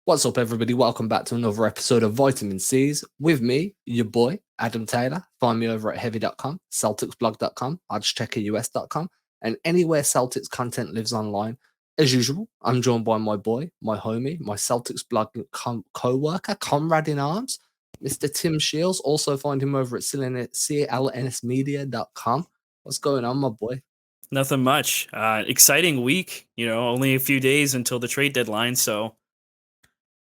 What's up, everybody? Welcome back to another episode of Vitamin C's with me, your boy, Adam Taylor. Find me over at heavy.com, celticsblog.com, odds.checkerus.com, and anywhere Celtics content lives online. As usual, I'm joined by my boy, my homie, my Celtics blog co-worker, comrade in arms, Mr. Tim Shields. Also find him over at clnsmedia.com. What's going on, my boy? Nothing much. Exciting week. Only a few days until the trade deadline. So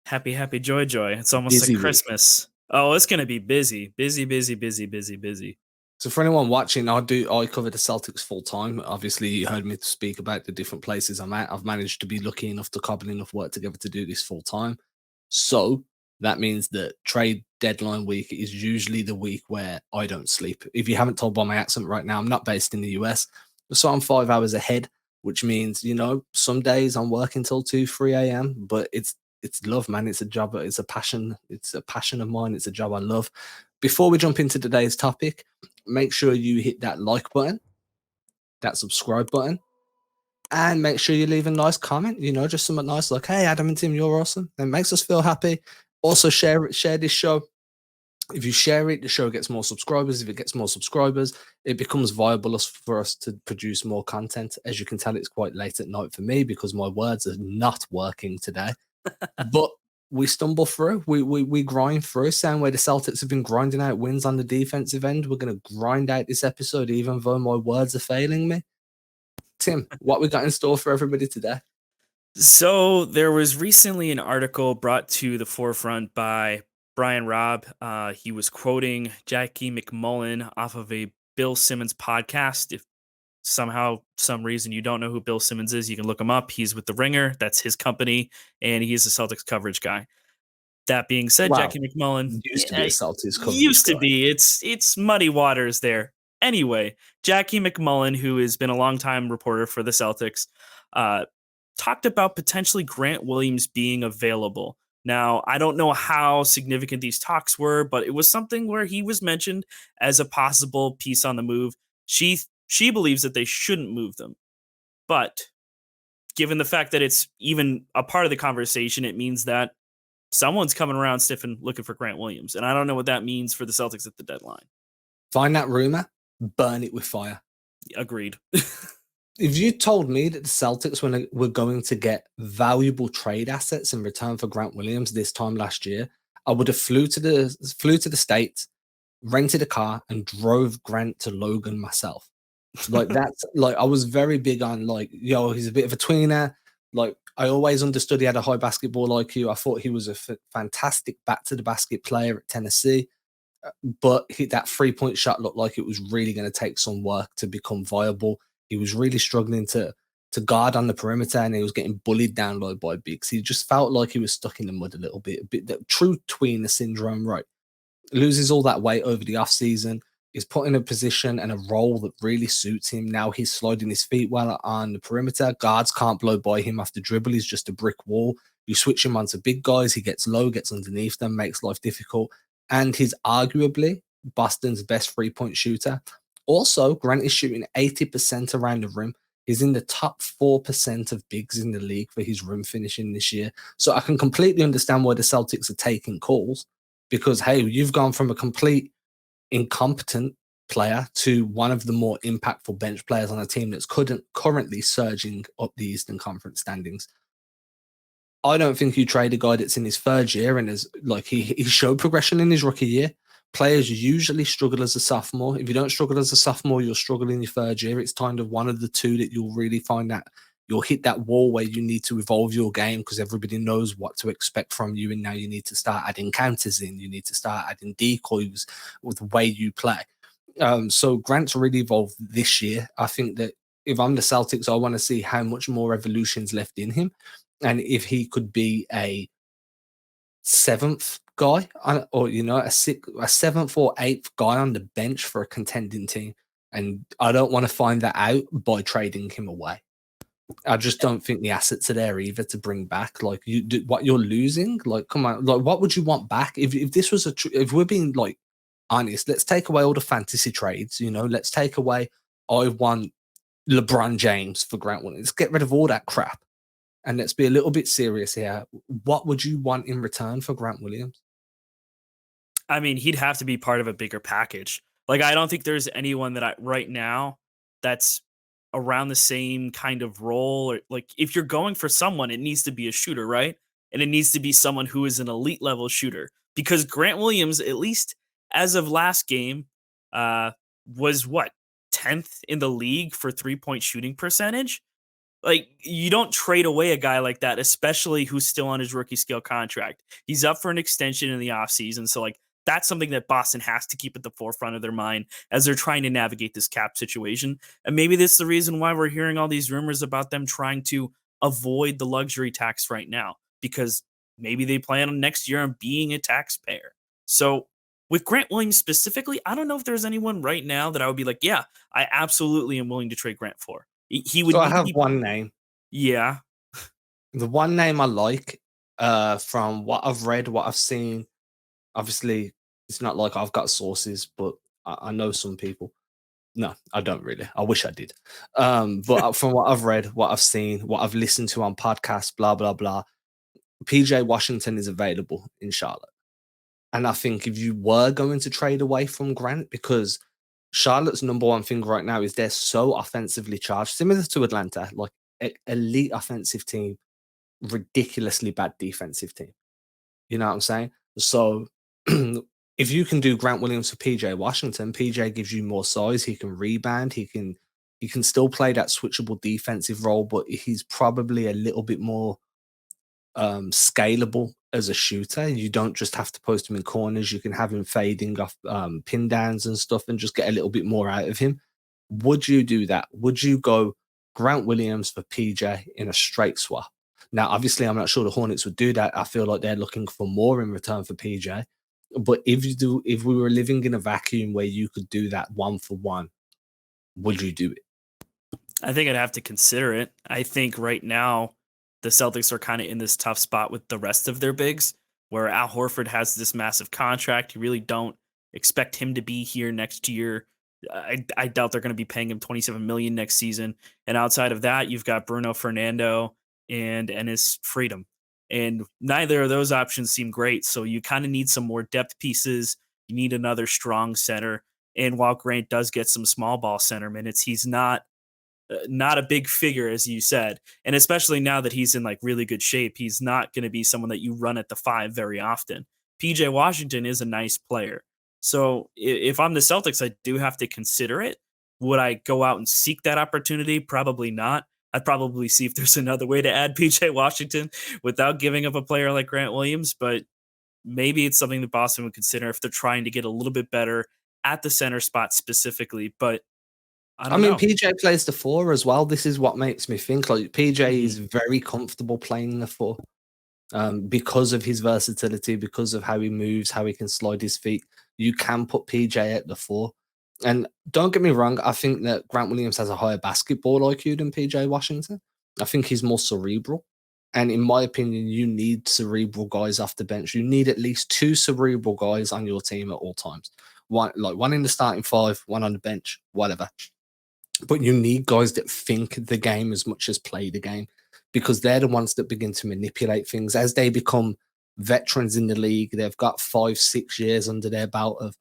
happy, joy. It's almost like Busy week. Christmas. Oh, it's gonna be busy, busy. So for anyone watching, I cover the Celtics full time. Obviously, you heard me speak about the different places I'm at. I've managed to be lucky enough to cobble enough work together to do this full time. So that means that trade deadline week is usually the week where I don't sleep. If you haven't told by my accent right now, I'm not based in the US, so I'm 5 hours ahead, which means some days I'm working till 2, 3 a.m. But it's love, man. It's a job. It's a passion. It's a passion of mine. It's a job I love. Before we jump into today's topic, make sure you hit that like button, that subscribe button, and make sure you leave a nice comment. Just something nice like, "Hey, Adam and Tim, you're awesome." It makes us feel happy. Also, share this show. If you share it, the show gets more subscribers. If it gets more subscribers, it becomes viable for us to produce more content. As you can tell, it's quite late at night for me because my words are not working today. But we stumble through. We grind through. Same way the Celtics have been grinding out wins on the defensive end. We're going to grind out this episode, even though my words are failing me. Tim, what we got in store for everybody today? So there was recently an article brought to the forefront by Brian Robb. He was quoting Jackie McMullen off of a Bill Simmons podcast. If somehow, some reason you don't know who Bill Simmons is, you can look him up. He's with The Ringer. That's his company, and he's a Celtics coverage guy. That being said, Wow, Jackie McMullen used to be a Celtics coverage used to guy. be. It's muddy waters there. Anyway, Jackie McMullen, who has been a longtime reporter for the Celtics, talked about potentially Grant Williams being available. Now, I don't know how significant these talks were, but it was something where he was mentioned as a possible piece on the move. She believes that they shouldn't move them, but given the fact that it's even a part of the conversation, it means that someone's coming around sniffing looking for Grant Williams. And I don't know what that means for the Celtics at the deadline. Find that rumor, burn it with fire. Agreed. If you told me that the Celtics were going to get valuable trade assets in return for Grant Williams this time last year, I would have flew to the States, rented a car, and drove Grant to Logan myself. Like that's like I was very big on he's a bit of a tweener. Like I always understood he had a high basketball IQ. I thought he was a fantastic back to the basket player at Tennessee, but that 3-point shot looked like it was really going to take some work to become viable. He was really struggling to guard on the perimeter, and he was getting bullied down low by bigs. He just felt like he was stuck in the mud a bit that true tweener syndrome, right? Loses all that weight over the offseason. Is put in a position and a role that really suits him. Now he's sliding his feet well on the perimeter. Guards can't blow by him off the dribble. He's just a brick wall. You switch him onto big guys, he gets low, gets underneath them, makes life difficult. And he's arguably Boston's best 3-point shooter. Also, Grant is shooting 80% around the rim. He's in the top 4% of bigs in the league for his rim finishing this year. So I can completely understand why the Celtics are taking calls because, hey, you've gone from a complete incompetent player to one of the more impactful bench players on a team that's currently surging up the Eastern Conference standings. I don't think you trade a guy that's in his third year and is like he showed progression in his rookie year. Players usually struggle as a sophomore. If you don't struggle as a sophomore, you'll struggle in your third year. It's kind of one of the two that you'll really find that you'll hit that wall where you need to evolve your game because everybody knows what to expect from you. And now you need to start adding counters in. You need to start adding decoys with the way you play. So Grant's really evolved this year. I think that if I'm the Celtics, I want to see how much more evolution's left in him. And if he could be a seventh guy or a seventh or eighth guy on the bench for a contending team. And I don't want to find that out by trading him away. I just don't think the assets are there either to bring back. Like what you're losing. Like, come on, like what would you want back if this was if we're being like honest? Let's take away all the fantasy trades. Let's take away. I want LeBron James for Grant Williams. Let's get rid of all that crap. And let's be a little bit serious here. What would you want in return for Grant Williams? I mean, he'd have to be part of a bigger package. Like, I don't think there's anyone that right now that's around the same kind of role. Or like, if you're going for someone, it needs to be a shooter, right? And it needs to be someone who is an elite level shooter. Because Grant Williams, at least as of last game, uh, was what 10th in the league for 3-point shooting percentage. Like, you don't trade away a guy like that, especially who's still on his rookie scale contract. He's up for an extension in the offseason. So, like, that's something that Boston has to keep at the forefront of their mind as they're trying to navigate this cap situation. And maybe that's the reason why we're hearing all these rumors about them trying to avoid the luxury tax right now, because maybe they plan on next year on being a taxpayer. So, with Grant Williams specifically, I don't know if there's anyone right now that I would be like, yeah, I absolutely am willing to trade Grant for. He would So I need to have be. one name. Yeah. The one name I like, from what I've read, what I've seen, obviously, it's not like I've got sources, but I know some people. No, I don't really. I wish I did. But from what I've read, what I've seen, what I've listened to on podcasts, blah, blah, blah, PJ Washington is available in Charlotte. And I think if you were going to trade away from Grant, because Charlotte's number one thing right now is they're so offensively charged, similar to Atlanta, like elite offensive team, ridiculously bad defensive team. You know what I'm saying? So if you can do Grant Williams for PJ Washington, PJ gives you more size. He can rebound. He can still play that switchable defensive role, but he's probably a little bit more scalable as a shooter. You don't just have to post him in corners. You can have him fading off pin downs and stuff and just get a little bit more out of him. Would you do that? Would you go Grant Williams for PJ in a straight swap? Now, obviously, I'm not sure the Hornets would do that. I feel like they're looking for more in return for PJ. But if we were living in a vacuum where you could do that one for one, would you do it? I think I'd have to consider it. I think right now the Celtics are kind of in this tough spot with the rest of their bigs, where Al Horford has this massive contract. You really don't expect him to be here next year. I doubt they're going to be paying him 27 million next season. And outside of that, you've got Bruno Fernando and Ennis Freedom. And neither of those options seem great. So you kind of need some more depth pieces. You need another strong center. And while Grant does get some small ball center minutes, he's not a big figure, as you said. And especially now that he's in like really good shape, he's not going to be someone that you run at the five very often. PJ Washington is a nice player. So if I'm the Celtics, I do have to consider it. Would I go out and seek that opportunity? Probably not. I'd probably see if there's another way to add PJ Washington without giving up a player like Grant Williams. But maybe it's something that Boston would consider if they're trying to get a little bit better at the center spot specifically. But I I don't mean, know. PJ plays the four as well. This is what makes me think like PJ Mhm. is very comfortable playing the four. Because of his versatility, because of how he moves, how he can slide his feet. You can put PJ at the four. And don't get me wrong, I think that Grant Williams has a higher basketball IQ than PJ Washington. I think he's more cerebral. And in my opinion, you need cerebral guys off the bench. You need at least two cerebral guys on your team at all times. One in the starting five, one on the bench, whatever. But you need guys that think the game as much as play the game, because they're the ones that begin to manipulate things as they become veterans in the league. They've got 5, 6 years under their belt of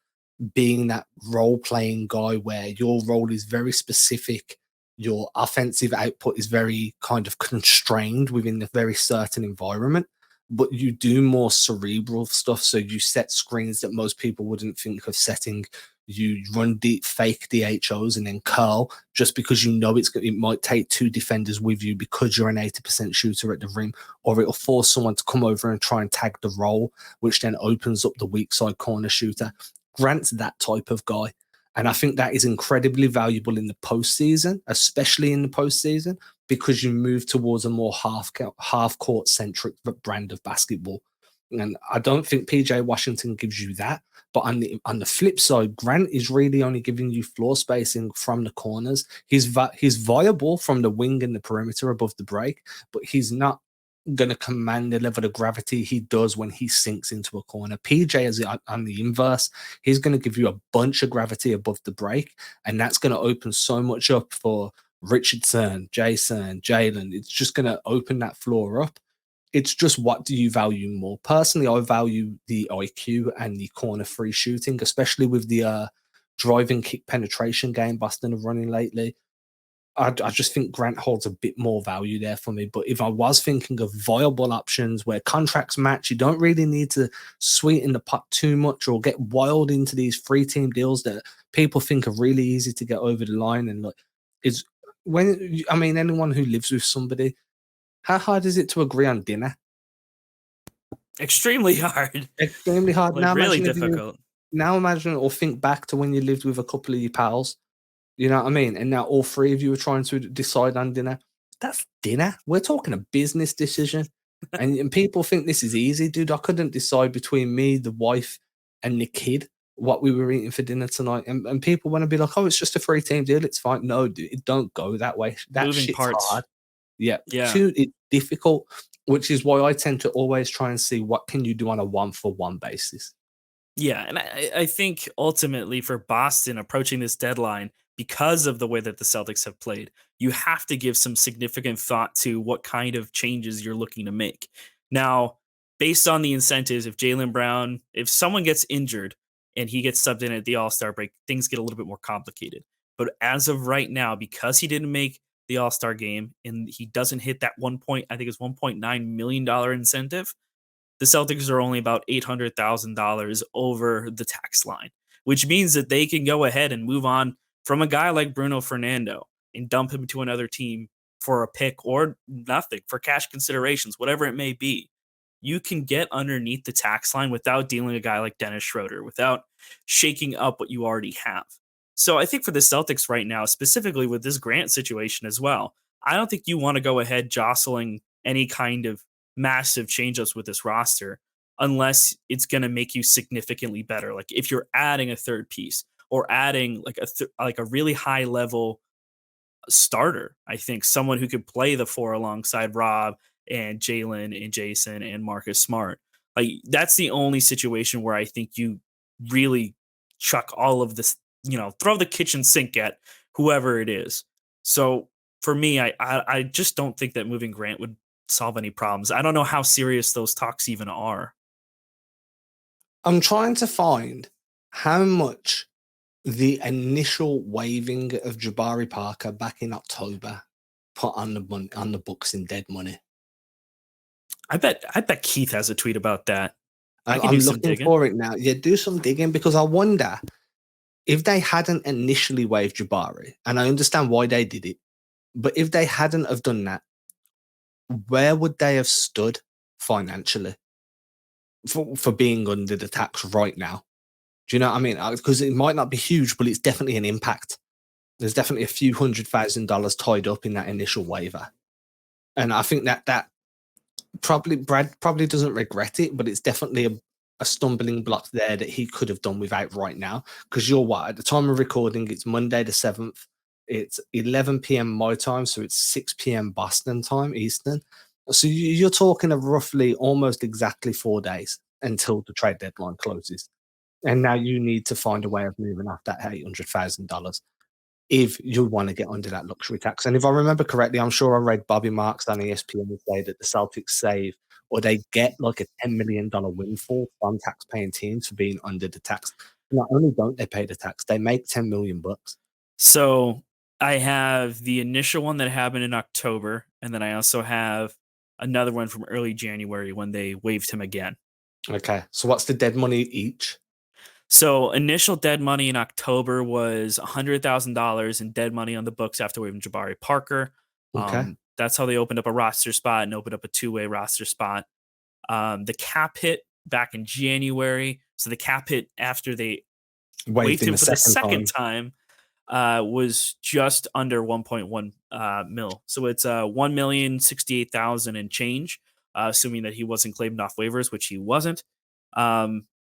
being that role playing guy where your role is very specific. Your offensive output is very kind of constrained within a very certain environment, but you do more cerebral stuff. So you set screens that most people wouldn't think of setting. You run deep fake DHOs and then curl just because you know it might take two defenders with you because you're an 80% shooter at the rim, or it'll force someone to come over and try and tag the roll, which then opens up the weak side corner shooter. Grant's that type of guy. And I think that is incredibly valuable in the postseason, especially in the postseason, because you move towards a more half court centric brand of basketball. And I don't think PJ Washington gives you that. But on the flip side, Grant is really only giving you floor spacing from the corners. He's viable from the wing and the perimeter above the break, but he's not going to command the level of gravity he does when he sinks into a corner. PJ is on the inverse. He's going to give you a bunch of gravity above the break, and that's going to open so much up for Richardson, Jason, Jalen. It's just going to open that floor up. It's just what do you value more? Personally, I value the IQ and the corner free shooting, especially with the driving kick penetration game Boston are running lately. I just think Grant holds a bit more value there for me. But if I was thinking of viable options where contracts match, you don't really need to sweeten the pot too much or get wild into these free team deals that people think are really easy to get over the line. And look, is I mean, anyone who lives with somebody, how hard is it to agree on dinner? Extremely hard. Extremely hard. Like, really difficult. Now imagine or think back to when you lived with a couple of your pals. You know what I mean? And now all three of you are trying to decide on dinner. That's dinner. We're talking a business decision. And people think this is easy, dude. I couldn't decide between me, the wife, and the kid what we were eating for dinner tonight. And people want to be like, oh, it's just a free team deal. It's fine. No, dude, it don't go that way. That Moving shit's parts. hard. Yeah. Yeah. It's difficult, which is why I tend to always try and see what can you do on a one-for-one basis. Yeah, and I think ultimately for Boston approaching this deadline, because of the way that the Celtics have played, you have to give some significant thought to what kind of changes you're looking to make. Now, based on the incentives, if Jaylen Brown, if someone gets injured and he gets subbed in at the All-Star break, things get a little bit more complicated. But as of right now, because he didn't make the All-Star game and he doesn't hit that I think it's $1.9 million incentive, the Celtics are only about $800,000 over the tax line, which means that they can go ahead and move on from a guy like Bruno Fernando and dump him to another team for a pick or nothing for cash considerations, whatever it may be. You can get underneath the tax line without dealing a guy like Dennis Schroeder, without shaking up what you already have. So I think for the Celtics right now, specifically with this Grant situation as well, I don't think you want to go ahead jostling any kind of massive change-ups with this roster unless it's going to make you significantly better. Like if you're adding a third piece or adding like a really high level starter, I think someone who could play the four alongside Rob and Jalen and Jason and Marcus Smart. Like that's the only situation where I think you really chuck all of this, throw the kitchen sink at whoever it is. So for me, I just don't think that moving Grant would solve any problems. I don't know how serious those talks even are. I'm trying to find how much the initial waiving of Jabari Parker back in October put on the books in dead money. I bet Keith has a tweet about that. I'm looking for it now. Yeah, do some digging because I wonder if they hadn't initially waived Jabari, and I understand why they did it, but if they hadn't have done that, where would they have stood financially for being under the tax right now? Do you know what I mean? Because it might not be huge, but it's definitely an impact. There's definitely a few $100,000 tied up in that initial waiver. And I think that Brad probably doesn't regret it, but it's definitely a stumbling block there that he could have done without right now. Because you're what? At the time of recording, it's Monday the 7th. It's 11 p.m. my time, so it's 6 p.m. Boston time, Eastern. So you're talking of roughly almost exactly 4 days until the trade deadline closes. And now you need to find a way of moving off that $800,000 if you want to get under that luxury tax. And if I remember correctly, I'm sure I read Bobby Marks on ESPN say that the Celtics save or they get like a $10 million windfall from tax-paying teams for being under the tax. Not only don't they pay the tax, they make $10 million. So I have the initial one that happened in October, and then I also have another one from early January when they waived him again. Okay, so what's the dead money each? So initial dead money in October was $100,000 in dead money on the books after waiving Jabari Parker. Okay. That's how they opened up a roster spot and opened up a two-way roster spot. The cap hit back in January. So the cap hit after they waived him for the second time was just under 1.1 mil. So it's 1,068,000 and change, assuming that he wasn't claimed off waivers, which he wasn't.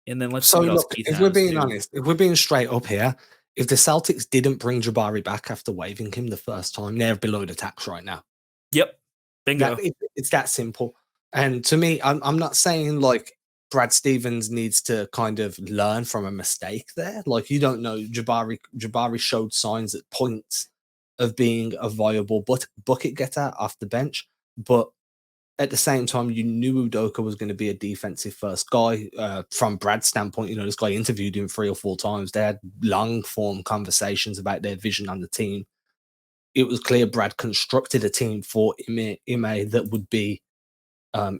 And then let's see what else Keith if has. we're being honest, if we're being straight up here, if the Celtics didn't bring Jabari back after waiving him the first time, they're below the tax right now. Yep. Bingo. It's that simple. And to me, I'm not saying like Brad Stevens needs to kind of learn from a mistake there. Like you don't know, Jabari showed signs at points of being a viable bucket getter off the bench, but at the same time, you knew Udoka was going to be a defensive first guy. From Brad's standpoint, this guy interviewed him 3 or 4 times. They had long form conversations about their vision on the team. It was clear Brad constructed a team for Ime that would be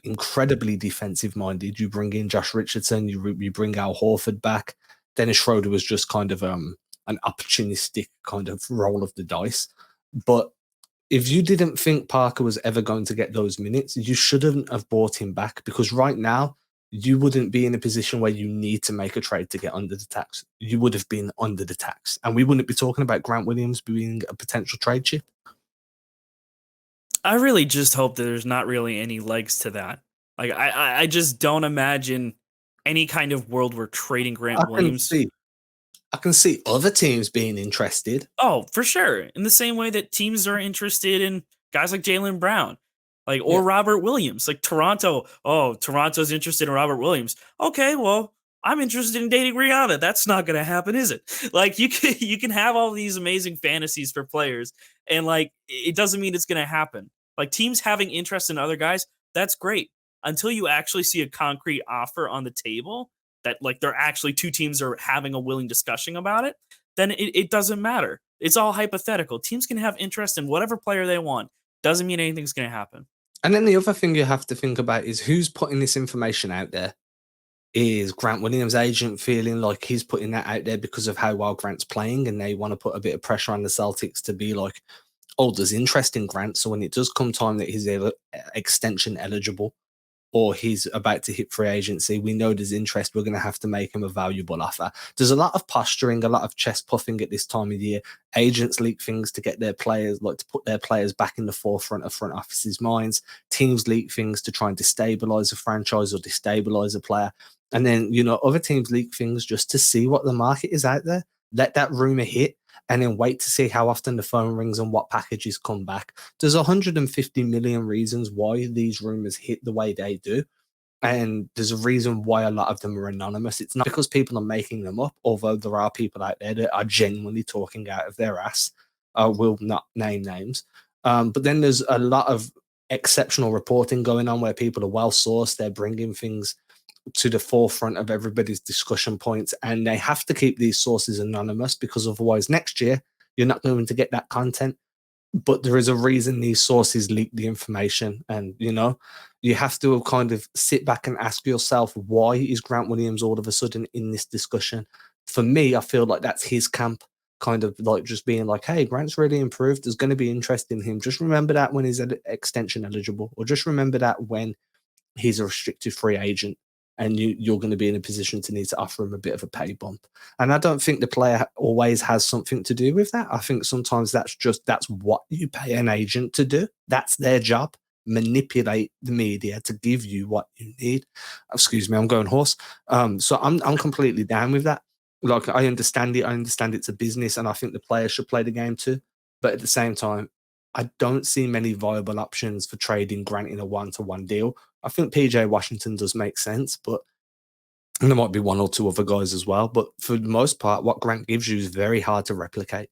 incredibly defensive minded. You bring in Josh Richardson, you bring Al Horford back. Dennis Schroeder was just kind of an opportunistic kind of roll of the dice. But if you didn't think Parker was ever going to get those minutes, you shouldn't have brought him back, because right now you wouldn't be in a position where you need to make a trade to get under the tax. You would have been under the tax, and we wouldn't be talking about Grant Williams being a potential trade chip. I really just hope that there's not really any legs to that. Like I just don't imagine any kind of world where trading Grant Williams. I can see other teams being interested. Oh, for sure. In the same way that teams are interested in guys like Jaylen Brown, or Robert Williams. Like Toronto. Oh, Toronto's interested in Robert Williams. Okay, well, I'm interested in dating Rihanna. That's not going to happen, is it? Like you can have all these amazing fantasies for players, and it doesn't mean it's going to happen. Like teams having interest in other guys, that's great until you actually see a concrete offer on the table that they're actually two teams are having a willing discussion about it. Then it doesn't matter. It's all hypothetical. Teams can have interest in whatever player they want. Doesn't mean anything's going to happen. And then the other thing you have to think about is who's putting this information out there. Is Grant Williams' agent feeling like he's putting that out there because of how well Grant's playing, and they want to put a bit of pressure on the Celtics to be like, oh, there's interest in Grant, so when it does come time that he's extension eligible or he's about to hit free agency, we know there's interest. We're going to have to make him a valuable offer. There's a lot of posturing, a lot of chest puffing at this time of year. Agents leak things to get their players, to put their players back in the forefront of front offices' minds. Teams leak things to try and destabilize a franchise or destabilize a player. And then, other teams leak things just to see what the market is out there. Let that rumor hit and then wait to see how often the phone rings and what packages come back. There's 150 million reasons why these rumors hit the way they do. And there's a reason why a lot of them are anonymous. It's not because people are making them up, although there are people out there that are genuinely talking out of their ass. Will not name names. But then there's a lot of exceptional reporting going on where people are well sourced. They're bringing things to the forefront of everybody's discussion points, and they have to keep these sources anonymous, because otherwise next year you're not going to get that content. But there is a reason these sources leak the information, and you have to kind of sit back and ask yourself, why is Grant Williams all of a sudden in this discussion? For me, I feel like that's his camp, kind of just being like, hey, Grant's really improved, there's going to be interest in him, just remember that when he's extension eligible, or just remember that when he's a restricted free agent and you're going to be in a position to need to offer him a bit of a pay bump. And I don't think the player always has something to do with that. I think sometimes that's what you pay an agent to do. That's their job. Manipulate the media to give you what you need. Excuse me, I'm going hoarse. So I'm completely down with that. Like, I understand it. I understand it's a business, and I think the players should play the game too. But at the same time, I don't see many viable options for trading Grant in a one-to-one deal. I think PJ Washington does make sense, but there might be one or two other guys as well. But for the most part, what Grant gives you is very hard to replicate.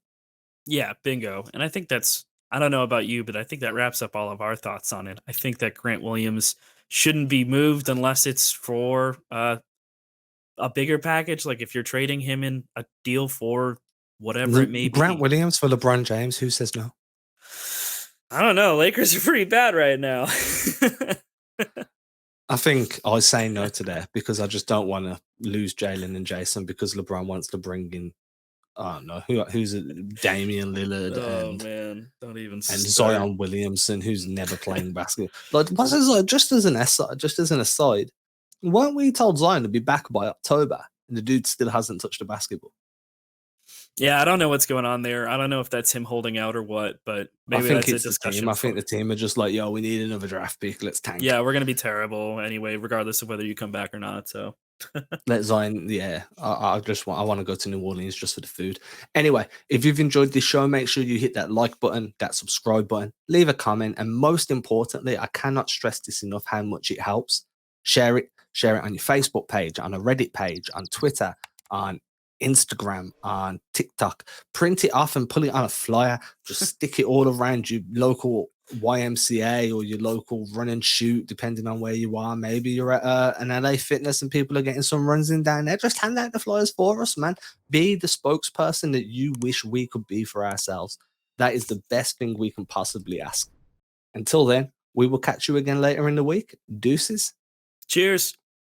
Yeah, bingo. And I think I don't know about you, but I think that wraps up all of our thoughts on it. I think that Grant Williams shouldn't be moved unless it's for a bigger package. Like if you're trading him in a deal for whatever it may be. Grant Williams for LeBron James, who says no? I don't know. Lakers are pretty bad right now. I think I say no to that because I just don't want to lose Jalen and Jason because LeBron wants to bring in, I don't know, who's Damian Lillard man, don't even and start. Zion Williamson, who's never playing basketball. Like, just as an aside, weren't we told Zion to be back by October and the dude still hasn't touched a basketball? Yeah, I don't know what's going on there. I don't know if that's him holding out or what, but maybe I think that's it's a discussion. I think the team are just like, yo, we need another draft pick. Let's tank. Yeah, we're going to be terrible anyway, regardless of whether you come back or not. So let Zion, I want to go to New Orleans just for the food. Anyway, if you've enjoyed this show, make sure you hit that like button, that subscribe button, leave a comment, and most importantly, I cannot stress this enough how much it helps. Share it on your Facebook page, on a Reddit page, on Twitter, on Instagram, on TikTok. Print it off and put it on a flyer. Just stick it all around your local YMCA or your local run and shoot, depending on where you are. Maybe you're at an LA Fitness and people are getting some runs in down there. Just hand out the flyers for us, man. Be the spokesperson that you wish we could be for ourselves. That is the best thing we can possibly ask. Until then, we will catch you again later in the week. Deuces. Cheers.